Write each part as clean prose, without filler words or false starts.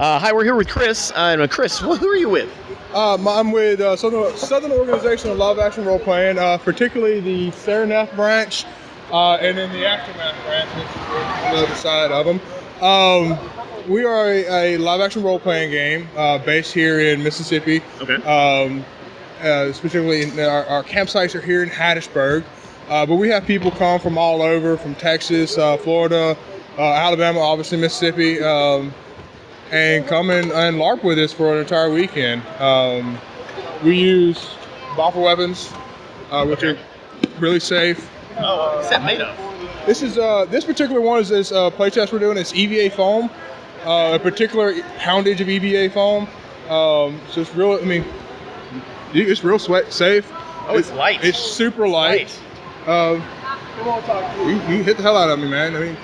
Hi, we're here with Chris. Chris, who are you with? I'm with Southern Organization of Live Action Role Playing, particularly the Cerroneth branch, and then the Aftermath branch, which is on the other side of them. We are a live action role playing game based here in Mississippi. Okay. Specifically, our campsites are here in Hattiesburg, but we have people come from all over, from Texas, Florida, Alabama, obviously Mississippi. And come and LARP with us for an entire weekend. We use boffer weapons, which are really safe. Oh, what's that made of? This particular one is this playtest we're doing. It's EVA foam, a particular poundage of EVA foam. So it's real. I mean, it's real safe. Oh, it's light. It's super light. Come on, talk. You hit the hell out of me, man. I mean,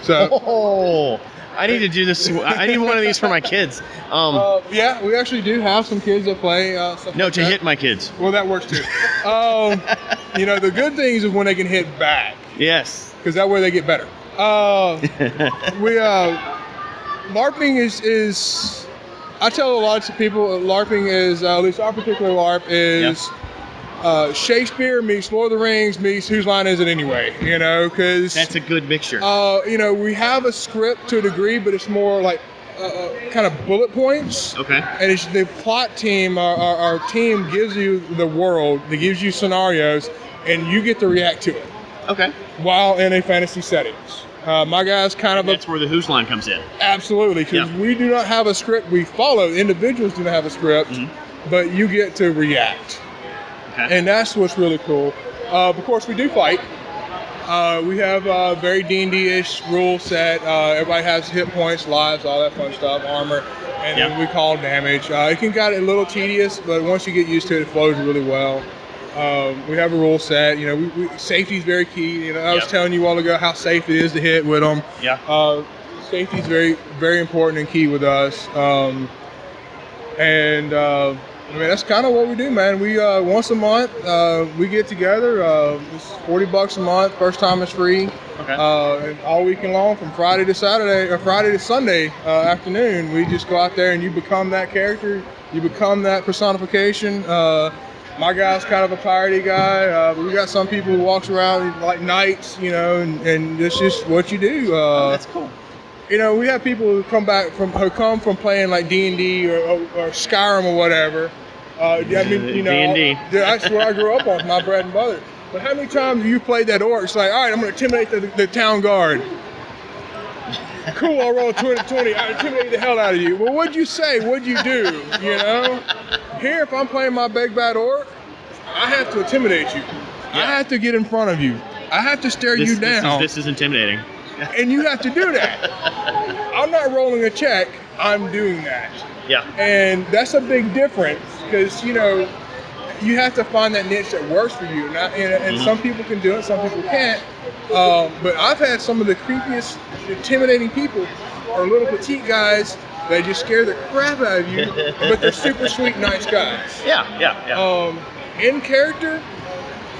so. Oh. I need to do this. I need one of these for my kids. Yeah, we actually do have some kids that play stuff. No, like to that. hit my kids. Well, that works too. The good things is when they can hit back. Yes. Because that way they get better. LARPing is. I tell a lot of people LARPing is, at least our particular LARP is. Yeah. Shakespeare meets Lord of the Rings meets Whose Line Is It Anyway? Because that's a good mixture. We have a script to a degree, but it's more like kind of bullet points. Okay. And it's the plot team. Our team gives you the world, it gives you scenarios, and you get to react to it. Okay. While in a fantasy settings. My guy's kind of that's where the Whose Line comes in. Absolutely, because we do not have a script. We follow. Individuals do not have a script, but you get to react. Okay. And that's what's really cool. Of course, we do fight. We have a very D&D-ish rule set. Everybody has hit points, lives, all that fun stuff, armor, and then we call damage. It can get a little tedious, but once you get used to it, it flows really well. We have a rule set. Safety is very key. I was telling you a while ago how safe it is to hit with them. Yeah. Safety is very, very important and key with us. That's kind of what we do, man. We once a month we get together. It's $40 a month. First time is free. Okay. And all weekend long, from Friday to Saturday or Friday to Sunday afternoon, we just go out there and you become that character. You become that personification. My guy's kind of a piratey guy. But we got some people who walks around like knights, and it's just what you do. That's cool. We have people who come from playing like D&D or Skyrim or whatever. D&D. That's what I grew up on, my bread and butter. But how many times have you played that orc? It's like, all right, I'm going to intimidate the town guard. Cool, I'll roll a 20. I intimidate the hell out of you. Well, what'd you say? What'd you do? Here, if I'm playing my big bad orc, I have to intimidate you. Yeah. I have to get in front of you. I have to stare you down. This is intimidating. And you have to do that. I'm not rolling a check, I'm doing that. Yeah. And that's a big difference because, you have to find that niche that works for you. And some people can do it, some people can't. But I've had some of the creepiest, intimidating people are little petite guys that just scare the crap out of you, but they're super sweet, nice guys. Yeah. In character,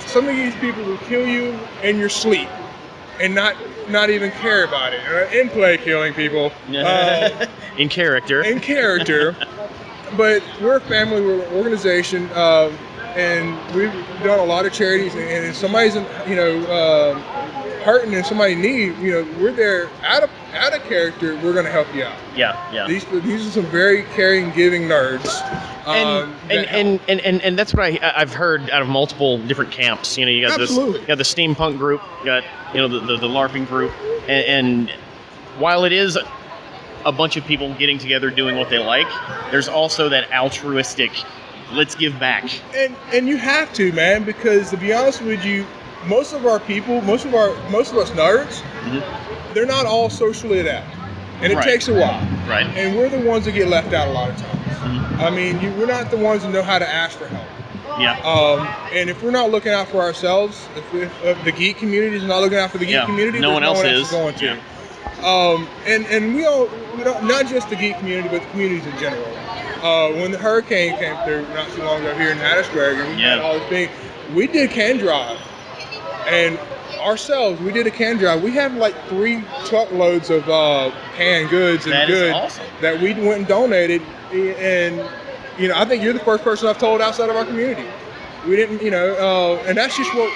some of these people will kill you in your sleep and not even care about it. In play, killing people. In character. In character. But we're a family, we're an organization, and we've done a lot of charities. And if somebody's, hurting and somebody needs, we're there out of character. We're going to help you out. Yeah. These are some very caring, giving nerds. And that's what I've heard out of multiple different camps. You got Absolutely. You got the steampunk group, you got the LARPing group, and while it is a bunch of people getting together doing what they like, there's also that altruistic, let's give back. And you have to, man, because to be honest with you, most of us nerds, they're not all socially adept, and it takes a while. Right. And we're the ones that get left out a lot of times. I mean, we're not the ones that know how to ask for help. Yeah. And if we're not looking out for ourselves, if the geek community is not looking out for the geek community, no one else is going to. And we don't, not just the geek community, but the communities in general. When the hurricane came through not too long ago here in Hattiesburg, and we had all this thing, we did can drive, and ourselves, we did a can drive. We had like 3 truckloads of canned goods and That is goods awesome. that we went and donated. And I think you're the first person I've told outside of our community. We didn't, and that's just what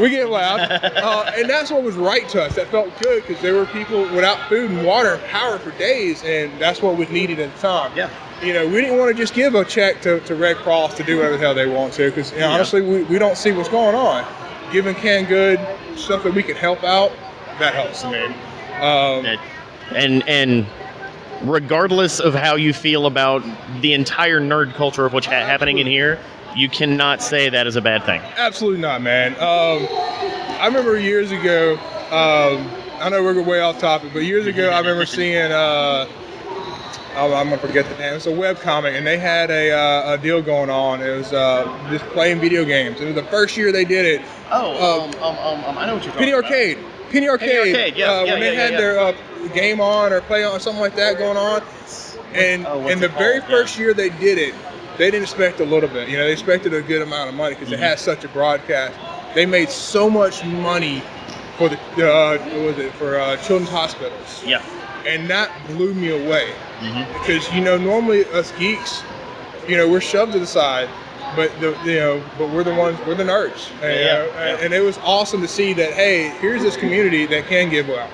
we get loud. And that's what was right to us. That felt good because there were people without food and water and power for days, and that's what was needed at the time. Yeah. We didn't want to just give a check to Red Cross to do whatever the hell they want to, because honestly, we don't see what's going on. Giving canned good stuff that we can help out, that helps me. And regardless of how you feel about the entire nerd culture of what's happening in here, you cannot say that is a bad thing. Absolutely not, man. I remember years ago, I know we're way off topic, but years ago I remember seeing, I'm going to forget the name, it's a webcomic, and they had a deal going on. It was just playing video games. It was the first year they did it. I know what you're talking about. Penny Arcade, yeah. when they had their game on or play on, something like that going on. And in the very first year they did it, they didn't expect a little bit. They expected a good amount of money because it had such a broadcast. They made so much money for for children's hospitals. Yeah. And that blew me away because normally us geeks, we're shoved to the side. But but we're the nerds, and it was awesome to see that. Hey, here's this community that can give well,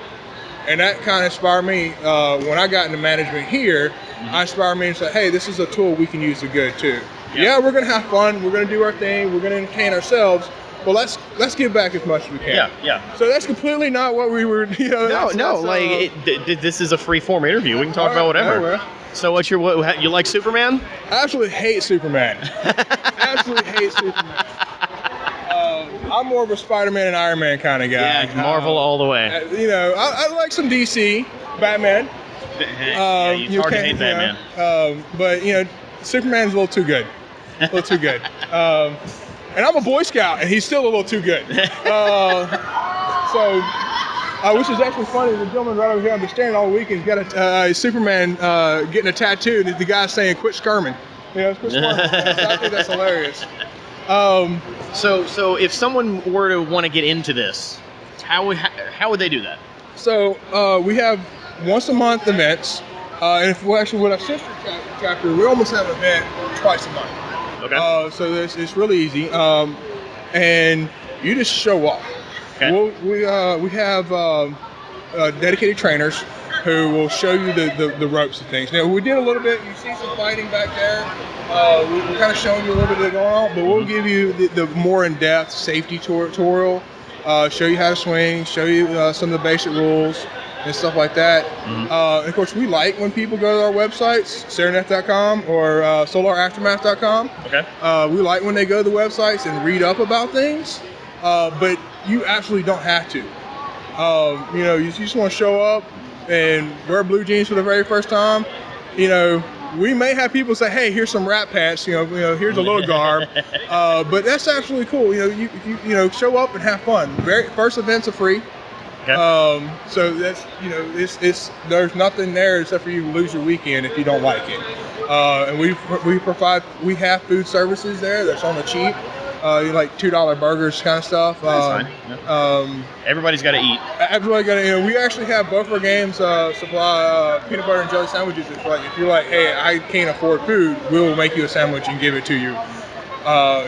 and that kind of inspired me. When I got into management here, I inspired me and said, hey, this is a tool we can use for good too. Yeah, we're gonna have fun, we're gonna do our thing, we're gonna entertain ourselves. But let's give back as much as we can. Yeah. So that's completely not what we were. This is a free form interview. We can talk about whatever. So you like Superman? I absolutely hate Superman. Absolutely hate Superman. I'm more of a Spider-Man and Iron Man kind of guy. Yeah, Marvel all the way. I like some DC, Batman. It's hard to hate Batman. But Superman's a little too good. And I'm a Boy Scout, and he's still a little too good. Which is actually funny. The gentleman right over here, I've been staring all week, and he's got a Superman getting a tattoo, and the guy's saying, quit skirming. Quit skirming. I think that's hilarious. So if someone were to want to get into this, how would they do that? So we have once a month events, and with our sister chapter, we almost have an event twice a month. Okay. So it's really easy, and you just show up. Okay. We have dedicated trainers who will show you the ropes and things. Now we did a little bit. You see some fighting back there. We're kind of showing you a little bit of going on, but we'll give you the more in-depth safety tutorial. Show you how to swing. Show you some of the basic rules and stuff like that. And of course, we like when people go to our websites, Cerroneth.com or SolarAftermath.com. Okay. We like when they go to the websites and read up about things, but you absolutely don't have to. You just want to show up and wear blue jeans for the very first time. We may have people say, "Hey, here's some rat pants. Here's a little garb," but that's absolutely cool. You show up and have fun. First events are free. Okay. So that's it's there's nothing there except for you to lose your weekend if you don't like it. And we have food services there that's on the cheap. Like $2 burgers kind of stuff. That's fine. Yeah. Everybody's got to eat. Everybody got to. We actually have both our games supply peanut butter and jelly sandwiches. If you're like, hey, I can't afford food, we'll make you a sandwich and give it to you.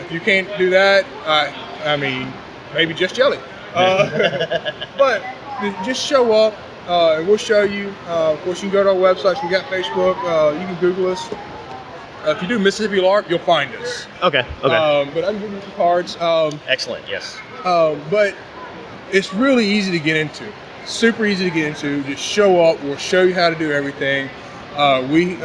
If you can't do that, I mean, maybe just jelly. But just show up, and we'll show you. Of course, you can go to our websites. We got Facebook. You can Google us. If you do Mississippi LARP, you'll find us. Okay. But I can give you some cards. Excellent. Yes. But it's really easy to get into. Super easy to get into. Just show up. We'll show you how to do everything. We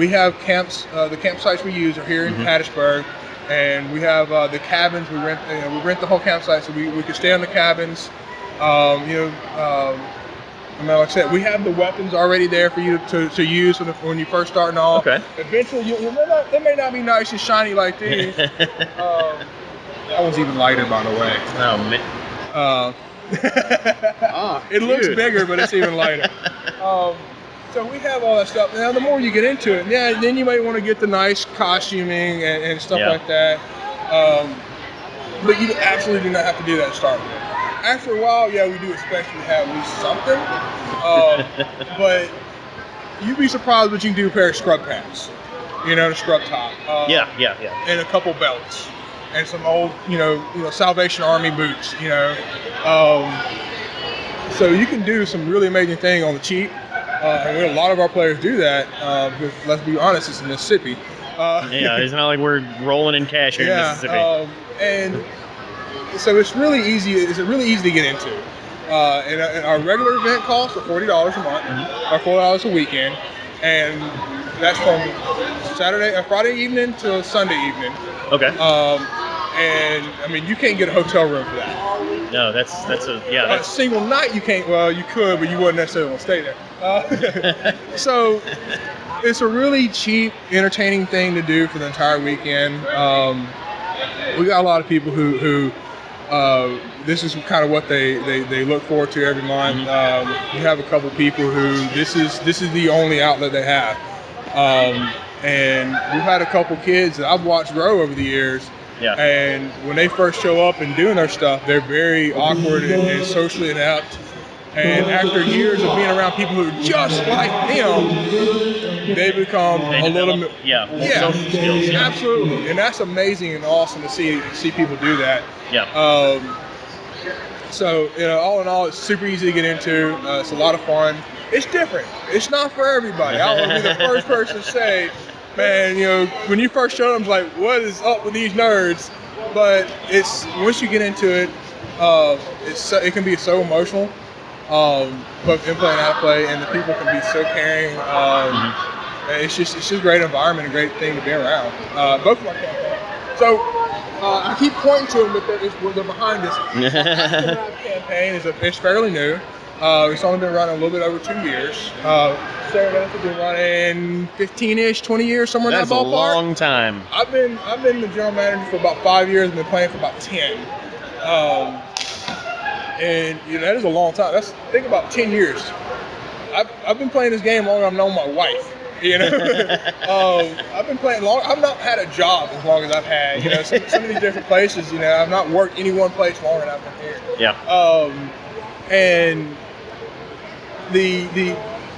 have camps. The campsites we use are here in Hattiesburg. And we have the cabins. We rent the whole campsite, so we can stay on the cabins. Like I said, we have the weapons already there for you to use when you're first starting off. Okay. Eventually, they may not be nice and shiny like these. That one's even lighter, by the way. Oh man. It looks bigger, but it's even lighter. So we have all that stuff. Now, the more you get into it, then you might want to get the nice costuming and stuff like that. But you absolutely do not have to do that to start with. After a while, yeah, we do expect you to have at least something. But you'd be surprised what you can do with a pair of scrub pants. The scrub top. Yeah. And a couple belts. And some old, Salvation Army boots, So you can do some really amazing things on the cheap. And a lot of our players do that. Because let's be honest, it's in Mississippi. It's not like we're rolling in cash here in Mississippi. And so it's really easy. It's really easy to get into. And our regular event costs are $40 a month, or $4 a weekend, and that's from Friday evening to Sunday evening. Okay. And I mean, you can't get a hotel room for that. No, that's a single night you can't. Well, you could, but you wouldn't necessarily want to stay there. So it's a really cheap, entertaining thing to do for the entire weekend. We got a lot of people who this is kind of what they look forward to every month. We have a couple people who this is the only outlet they have. And we've had a couple kids that I've watched grow over the years. Yeah. And when they first show up and doing their stuff, they're very awkward and socially inept. And after years of being around people who are just like them, they become a little bit more social skills. Yeah. Absolutely, and that's amazing and awesome to see people do that. Yeah. So all in all, it's super easy to get into. It's a lot of fun. It's different. It's not for everybody. I will be the first person to say, man, when you first showed them, it's like, what is up with these nerds? But it's once you get into it, it can be so emotional. Both inplay and out of play, and the people can be so caring. It's just a great environment, a great thing to be around. Both of our campaigns. So I keep pointing to them, but they're behind us. Our campaign is fairly new. It's only been running a little bit over 2 years. Cerroneth has been running 15-ish, 20 years, somewhere in that ballpark. That's a long time. I've been the general manager for about 5 years and been playing for about 10. And that is a long time. Think about 10 years. I've been playing this game longer than I've known my wife. I've been playing long. I've not had a job as long as I've had. Some of these different places. I've not worked any one place longer than I've been here. Yeah. And the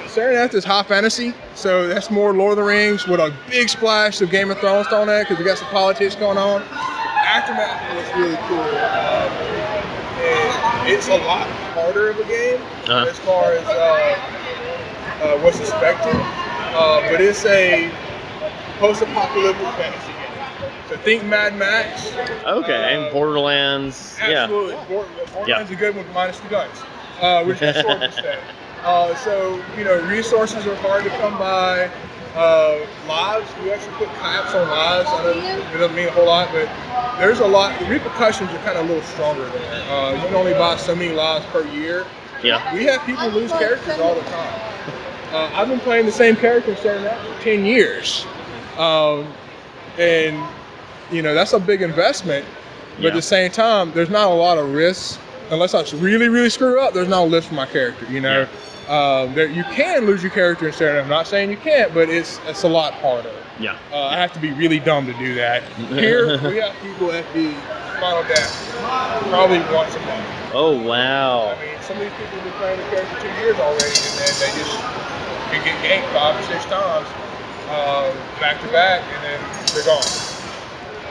Cerroneth is high fantasy, so that's more Lord of the Rings with a big splash of Game of Thrones on that because we got some politics going on. Aftermath was really cool. And it's a lot harder of a game as far as what's expected, but it's a post-apocalyptic fantasy game. So think Mad Max. Okay, Borderlands. Absolutely. Yeah. Borderlands is a good one minus the guns, which is sword instead. So resources are hard to come by. Lives, we actually put caps on lives. I know it doesn't mean a whole lot, but there's a lot. The repercussions are kind of a little stronger there. You can only buy so many lives per year. Yeah. We have people lose characters all the time. I've been playing the same character for 10 years. And that's a big investment. But at the same time, there's not a lot of risks. Unless I really, really screw up, there's no risk for my character, Yeah. You can lose your character in Cerroneth. I'm not saying you can't, but it's a lot harder. Yeah. I have to be really dumb to do that. Here, we have people at the final death probably once a month. Oh, wow. I mean, some of these people have been playing the character 2 years already, and then they just can get ganked 5 or 6 times back to back, and then they're gone.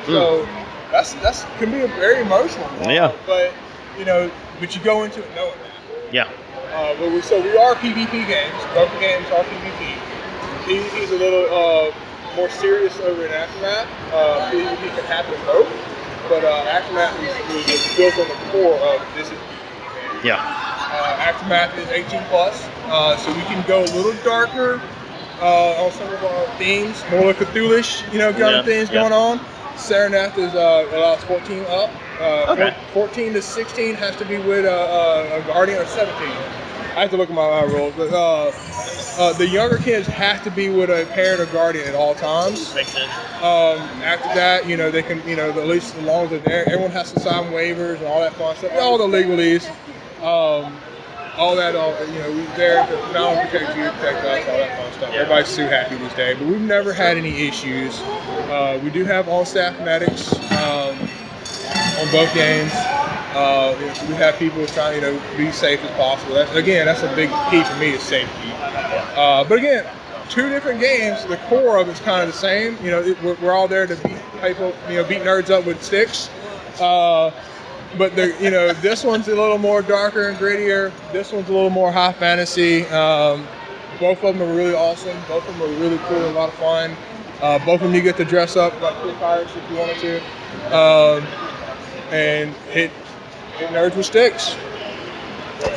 So that's can be very emotional. Yeah. But you go into it knowing that. Yeah. But we are PvP games. Both the games are PvP. PvP is a little more serious over in Aftermath. PvP can happen in both, but Aftermath is built on the core of this is PvP game. Yeah. Aftermath is 18 plus, so we can go a little darker on some of our themes, more like Cthulhu-ish, kind of things going on. Cerroneth is allows 14 up. 14 to 16 has to be with a guardian, or 17. I have to look at my rules, but the younger kids have to be with a parent or guardian at all times. Makes sense. After that, they can, at least as long as they're there, everyone has to sign waivers and all that fun stuff, all the legalese. All that, we're there to not only protect you, protect us, all that fun stuff. Yeah. Everybody's so happy these days, but we've never had any issues. We do have on-staff medics on on both games. We have people trying to be safe as possible. That's a big key for me is safety. But again, two different games. The core of it's kind of the same. We're all there to beat people, beat nerds up with sticks. But this one's a little more darker and grittier. This one's a little more high fantasy. Both of them are really awesome. Both of them are really cool and a lot of fun. Both of them you get to dress up like cool pirates if you wanted to, and hit nerds with sticks.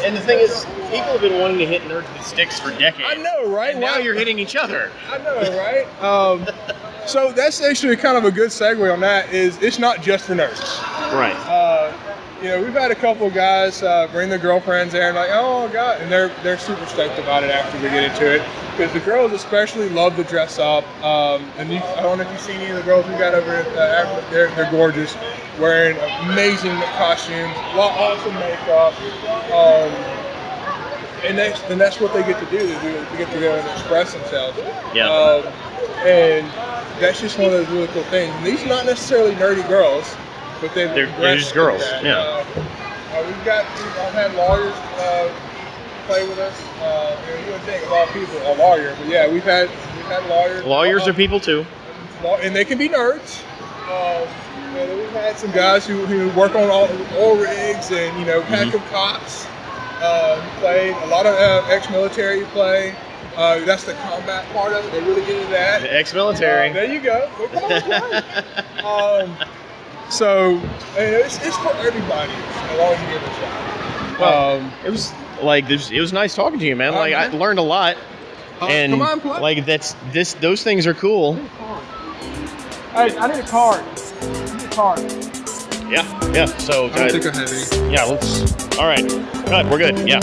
And the thing is, people have been wanting to hit nerds with sticks for decades. I know, right? And now you're hitting each other. I know, right? So that's actually kind of a good segue on that. It's not just for nerds. Right. We've had a couple of guys bring their girlfriends there and like, oh god, and they're super stoked about it after we get into it because the girls especially love to dress up. I don't know if you've seen any of the girls we got over at they're gorgeous, wearing amazing costumes, awesome makeup, and that's what they get to do. They get to go and express themselves. Yeah. And that's just one of those really cool things. And these are not necessarily nerdy girls. But they're just girls. Yeah. I've had lawyers play with us. You would think a lot of people are lawyer, but yeah, we've had lawyers. Lawyers are people too. And they can be nerds. We've had some guys who work on oil rigs and pack of cops. Played a lot of ex-military play. That's the combat part of it. They really get into that. The ex-military. There you go. Come on, So it's for everybody as long as you give it a shot. Well, it was nice talking to you, man. I learned a lot, and come on, play. Those things are cool. Hey, I need a card. Yeah. So I don't think I have any. Yeah, all right. Cut. We're good. Yeah.